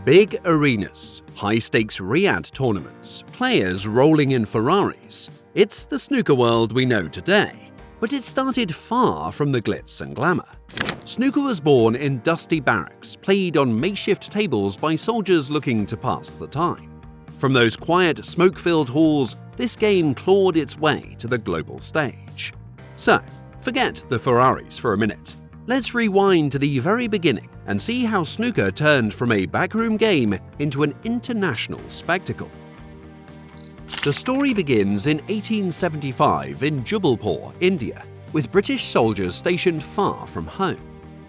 Big arenas, high-stakes Riyadh tournaments, players rolling in Ferraris. It's the snooker world we know today, but it started far from the glitz and glamour. Snooker was born in dusty barracks, played on makeshift tables by soldiers looking to pass the time. From those quiet, smoke-filled halls, this game clawed its way to the global stage. So, forget the Ferraris for a minute. Let's rewind to the very beginning and see how snooker turned from a backroom game into an international spectacle. The story begins in 1875 in Jubalpur, India, with British soldiers stationed far from home.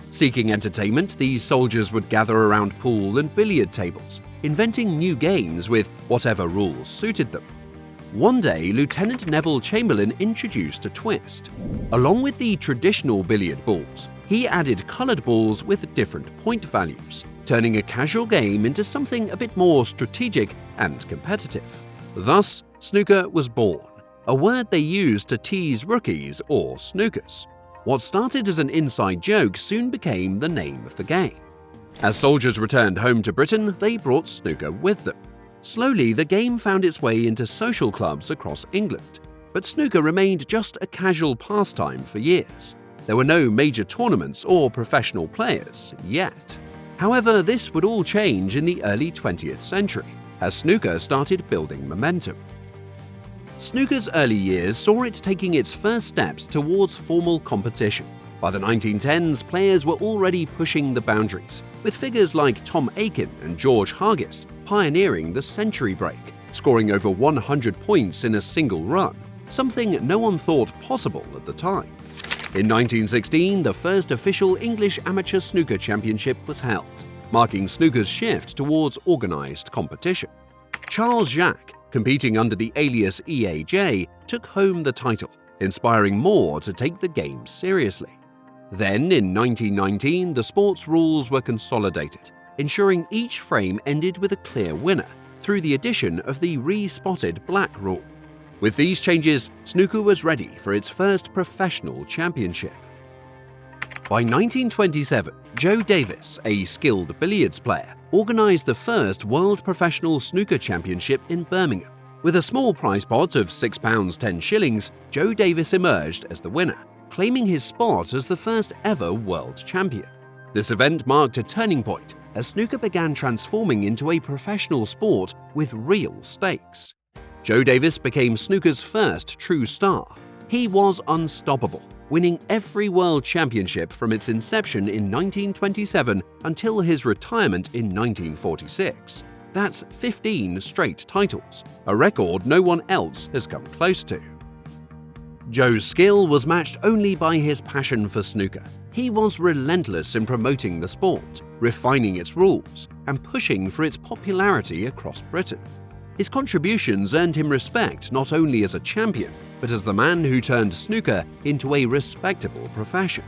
Seeking entertainment, these soldiers would gather around pool and billiard tables, inventing new games with whatever rules suited them. One day, Lieutenant Neville Chamberlain introduced a twist. Along with the traditional billiard balls, he added coloured balls with different point values, turning a casual game into something a bit more strategic and competitive. Thus, snooker was born, a word they used to tease rookies or snookers. What started as an inside joke soon became the name of the game. As soldiers returned home to Britain, they brought snooker with them. Slowly, the game found its way into social clubs across England, but snooker remained just a casual pastime for years. There were no major tournaments or professional players yet. However, this would all change in the early 20th century, as snooker started building momentum. Snooker's early years saw it taking its first steps towards formal competition. By the 1910s, players were already pushing the boundaries, with figures like Tom Aiken and George Hargest pioneering the century break, scoring over 100 points in a single run, something no one thought possible at the time. In 1916, the first official English Amateur Snooker Championship was held, marking snooker's shift towards organised competition. Charles Jacques, competing under the alias EAJ, took home the title, inspiring more to take the game seriously. Then, in 1919, the sport's rules were consolidated, ensuring each frame ended with a clear winner through the addition of the re-spotted black rule. With these changes, snooker was ready for its first professional championship. By 1927, Joe Davis, a skilled billiards player, organised the first World Professional Snooker Championship in Birmingham. With a small prize pot of £6 10 shillings, Joe Davis emerged as the winner, claiming his spot as the first ever world champion. This event marked a turning point as snooker began transforming into a professional sport with real stakes. Joe Davis became snooker's first true star. He was unstoppable, winning every world championship from its inception in 1927 until his retirement in 1946. That's 15 straight titles, a record no one else has come close to. Joe's skill was matched only by his passion for snooker. He was relentless in promoting the sport, refining its rules, and pushing for its popularity across Britain. His contributions earned him respect not only as a champion, but as the man who turned snooker into a respectable profession.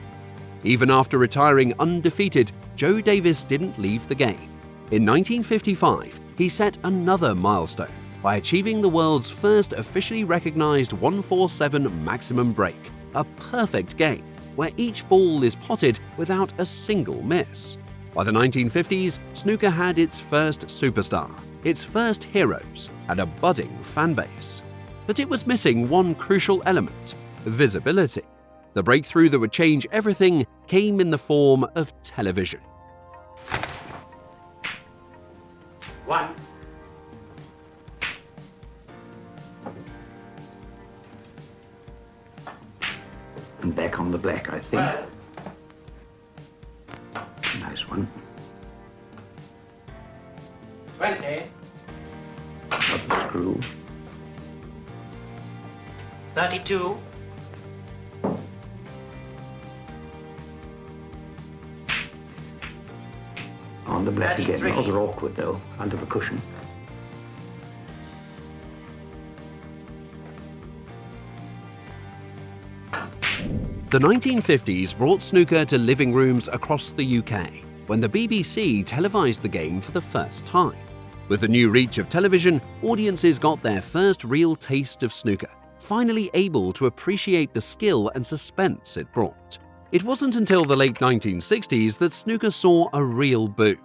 Even after retiring undefeated, Joe Davis didn't leave the game. In 1955, he set another milestone by achieving the world's first officially recognized 147 maximum break, a perfect game where each ball is potted without a single miss. By the 1950s, snooker had its first superstar, its first heroes, and a budding fanbase. But it was missing one crucial element: visibility. The breakthrough that would change everything came in the form of television. One. And back on the black, I think. Nice one. 20. Up the screw. 32. On the black again. 33. Rather awkward though, under the cushion. The 1950s brought snooker to living rooms across the UK, when the BBC televised the game for the first time. With the new reach of television, audiences got their first real taste of snooker, finally able to appreciate the skill and suspense it brought. It wasn't until the late 1960s that snooker saw a real boom.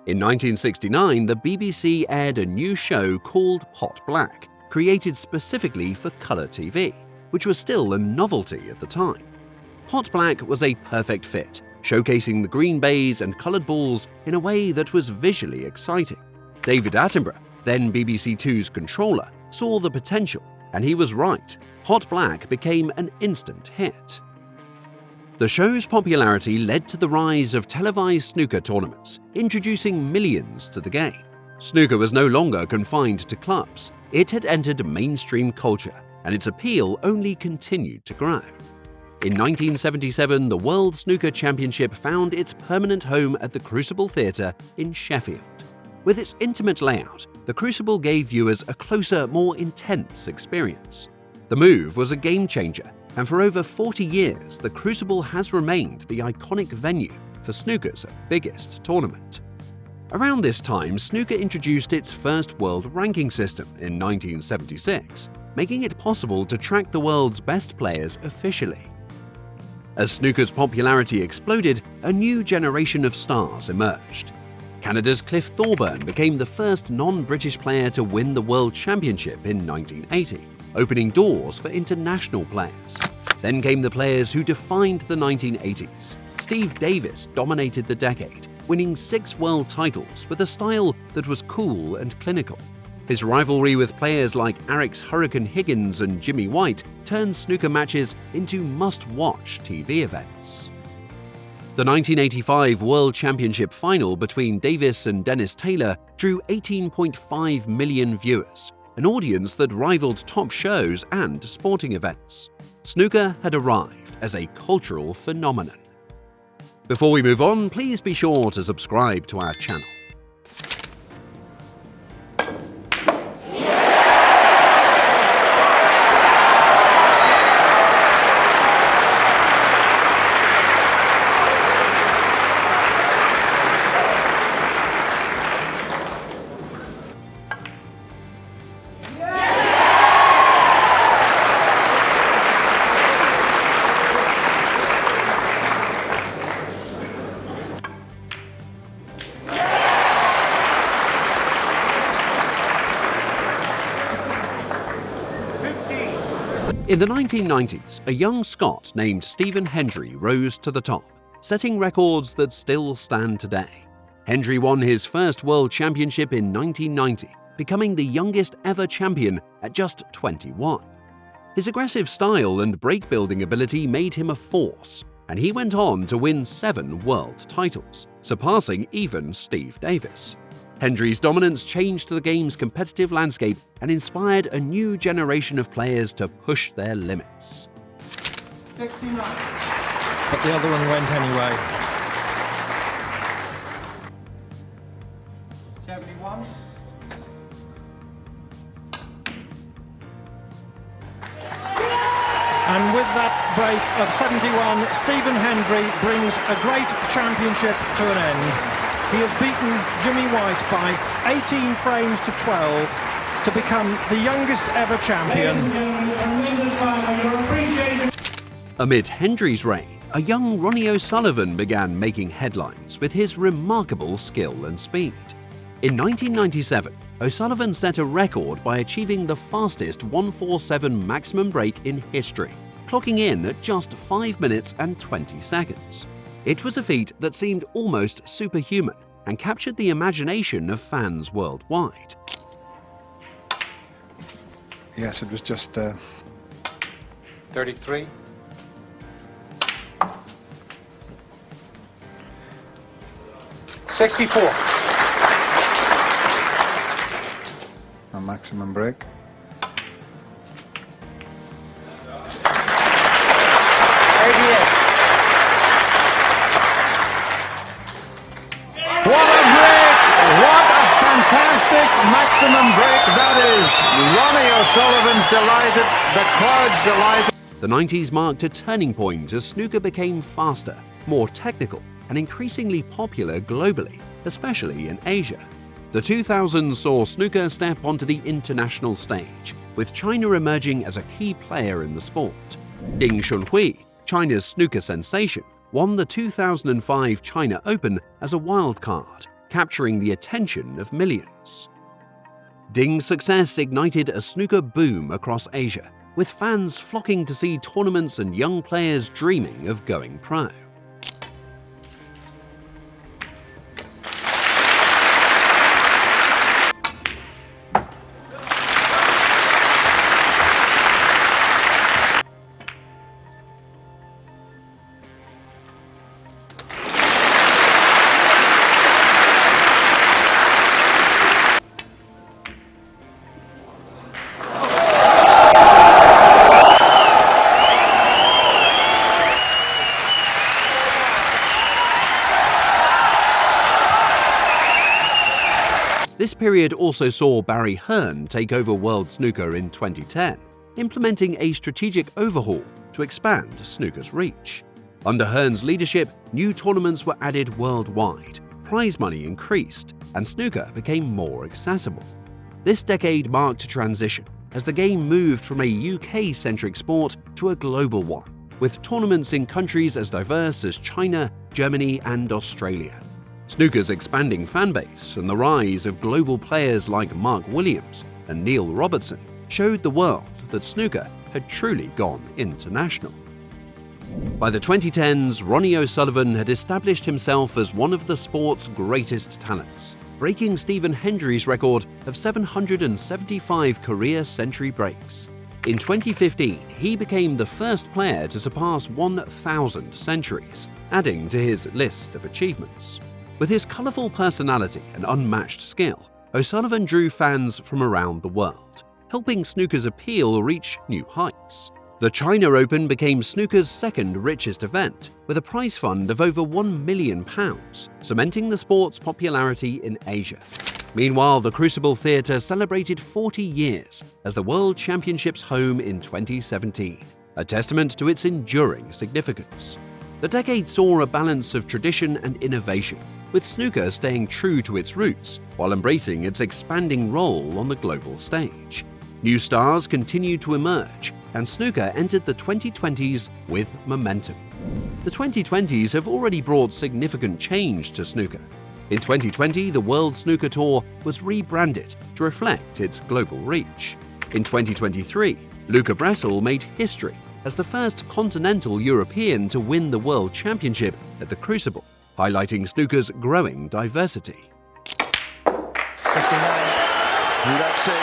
In 1969, the BBC aired a new show called Pot Black, created specifically for colour TV, which was still a novelty at the time. Pot Black was a perfect fit, showcasing the green bays and coloured balls in a way that was visually exciting. David Attenborough, then BBC Two's controller, saw the potential, and he was right. Pot Black became an instant hit. The show's popularity led to the rise of televised snooker tournaments, introducing millions to the game. Snooker was no longer confined to clubs. It had entered mainstream culture, and its appeal only continued to grow. In 1977, the World Snooker Championship found its permanent home at the Crucible Theatre in Sheffield. With its intimate layout, the Crucible gave viewers a closer, more intense experience. The move was a game-changer, and for over 40 years, the Crucible has remained the iconic venue for snooker's biggest tournament. Around this time, snooker introduced its first world ranking system in 1976, making it possible to track the world's best players officially. As snooker's popularity exploded, a new generation of stars emerged. Canada's Cliff Thorburn became the first non-British player to win the World Championship in 1980, opening doors for international players. Then came the players who defined the 1980s. Steve Davis dominated the decade, winning 6 world titles with a style that was cool and clinical. His rivalry with players like Aric's Hurricane Higgins and Jimmy White turned snooker matches into must-watch TV events. The 1985 World Championship final between Davis and Dennis Taylor drew 18.5 million viewers, an audience that rivaled top shows and sporting events. Snooker had arrived as a cultural phenomenon. Before we move on, please be sure to subscribe to our channel. In the 1990s, a young Scot named Stephen Hendry rose to the top, setting records that still stand today. Hendry won his first World Championship in 1990, becoming the youngest ever champion at just 21. His aggressive style and break-building ability made him a force, and he went on to win 7 world titles, surpassing even Steve Davis. Hendry's dominance changed the game's competitive landscape and inspired a new generation of players to push their limits. 69. But the other one went anyway. 71. And with that break of 71, Stephen Hendry brings a great championship to an end. He has beaten Jimmy White by 18 frames to 12 to become the youngest ever champion. Amid Hendry's reign, a young Ronnie O'Sullivan began making headlines with his remarkable skill and speed. In 1997, O'Sullivan set a record by achieving the fastest 147 maximum break in history, clocking in at just 5 minutes and 20 seconds. It was a feat that seemed almost superhuman and captured the imagination of fans worldwide. Yes, it was just 33. a maximum break. What a break! What a fantastic maximum break that is! Ronnie O'Sullivan's delighted, the crowd's delighted. The 90s marked a turning point as snooker became faster, more technical, and increasingly popular globally, especially in Asia. The 2000s saw snooker step onto the international stage, with China emerging as a key player in the sport. Ding Shunhui, China's snooker sensation, won the 2005 China Open as a wild card, capturing the attention of millions. Ding's success ignited a snooker boom across Asia, with fans flocking to see tournaments and young players dreaming of going pro. This period also saw Barry Hearn take over World Snooker in 2010, implementing a strategic overhaul to expand snooker's reach. Under Hearn's leadership, new tournaments were added worldwide, prize money increased, and snooker became more accessible. This decade marked a transition as the game moved from a UK-centric sport to a global one, with tournaments in countries as diverse as China, Germany, and Australia. Snooker's expanding fanbase and the rise of global players like Mark Williams and Neil Robertson showed the world that snooker had truly gone international. By the 2010s, Ronnie O'Sullivan had established himself as one of the sport's greatest talents, breaking Stephen Hendry's record of 775 career century breaks. In 2015, he became the first player to surpass 1,000 centuries, adding to his list of achievements. With his colourful personality and unmatched skill, O'Sullivan drew fans from around the world, helping snooker's appeal reach new heights. The China Open became snooker's second richest event, with a prize fund of over £1 million, cementing the sport's popularity in Asia. Meanwhile, the Crucible Theatre celebrated 40 years as the World Championship's home in 2017, a testament to its enduring significance. The decade saw a balance of tradition and innovation, with snooker staying true to its roots while embracing its expanding role on the global stage. New stars continued to emerge, and snooker entered the 2020s with momentum. The 2020s have already brought significant change to snooker. In 2020, the World Snooker Tour was rebranded to reflect its global reach. In 2023, Luca Brecel made history as the first continental European to win the World Championship at the Crucible, highlighting snooker's growing diversity. 69. That's it.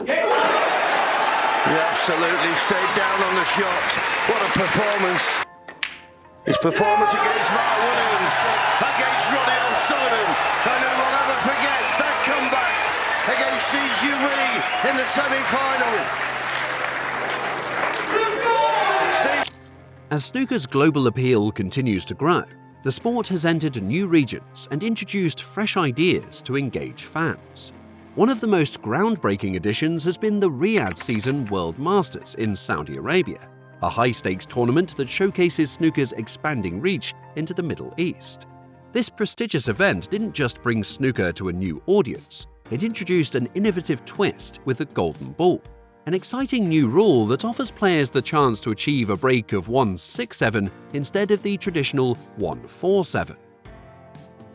He absolutely stayed down on the shot. What a performance. His performance against Mark Williams, against Ronnie O'Sullivan, and who will never forget that comeback against Steve Lee in the semi-final. As snooker's global appeal continues to grow, the sport has entered new regions and introduced fresh ideas to engage fans. One of the most groundbreaking additions has been the Riyadh Season World Masters in Saudi Arabia, a high-stakes tournament that showcases snooker's expanding reach into the Middle East. This prestigious event didn't just bring snooker to a new audience, it introduced an innovative twist with the golden ball, an exciting new rule that offers players the chance to achieve a break of 167 instead of the traditional 147.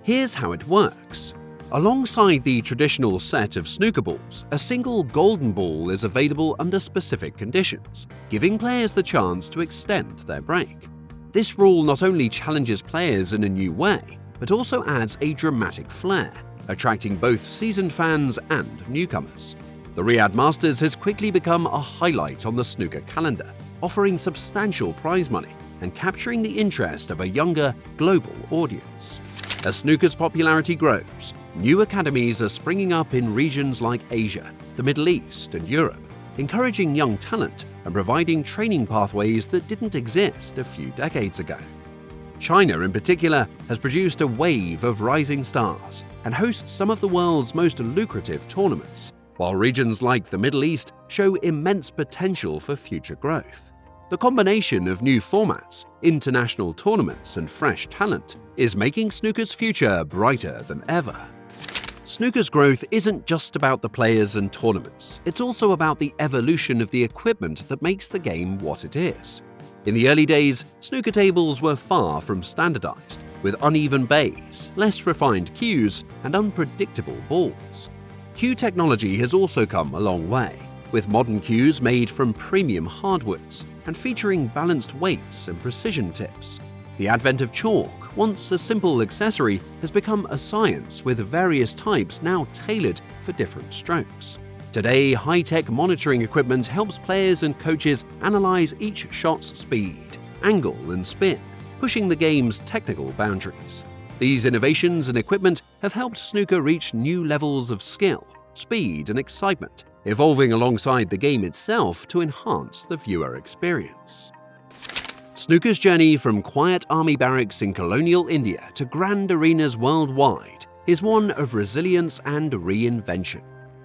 Here's how it works. Alongside the traditional set of snooker balls, a single golden ball is available under specific conditions, giving players the chance to extend their break. This rule not only challenges players in a new way, but also adds a dramatic flair, attracting both seasoned fans and newcomers. The Riyadh Masters has quickly become a highlight on the snooker calendar, offering substantial prize money and capturing the interest of a younger, global audience. As snooker's popularity grows, new academies are springing up in regions like Asia, the Middle East, and Europe, encouraging young talent and providing training pathways that didn't exist a few decades ago. China, in particular, has produced a wave of rising stars and hosts some of the world's most lucrative tournaments, while regions like the Middle East show immense potential for future growth. The combination of new formats, international tournaments, and fresh talent is making snooker's future brighter than ever. Snooker's growth isn't just about the players and tournaments, it's also about the evolution of the equipment that makes the game what it is. In the early days, snooker tables were far from standardized, with uneven bays, less refined cues, and unpredictable balls. Cue technology has also come a long way, with modern cues made from premium hardwoods and featuring balanced weights and precision tips. The advent of chalk, once a simple accessory, has become a science with various types now tailored for different strokes. Today, high-tech monitoring equipment helps players and coaches analyze each shot's speed, angle, and spin, pushing the game's technical boundaries. These innovations and equipment have helped snooker reach new levels of skill, speed, and excitement, evolving alongside the game itself to enhance the viewer experience. Snooker's journey from quiet army barracks in colonial India to grand arenas worldwide is one of resilience and reinvention.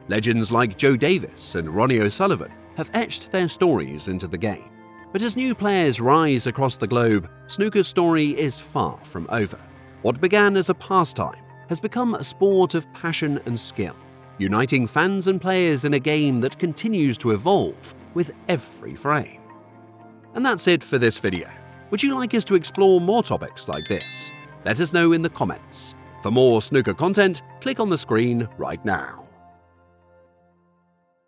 Legends like Joe Davis and Ronnie O'Sullivan have etched their stories into the game. But as new players rise across the globe, snooker's story is far from over. What began as a pastime has become a sport of passion and skill, uniting fans and players in a game that continues to evolve with every frame. And that's it for this video. Would you like us to explore more topics like this? Let us know in the comments. For more snooker content, click on the screen right now.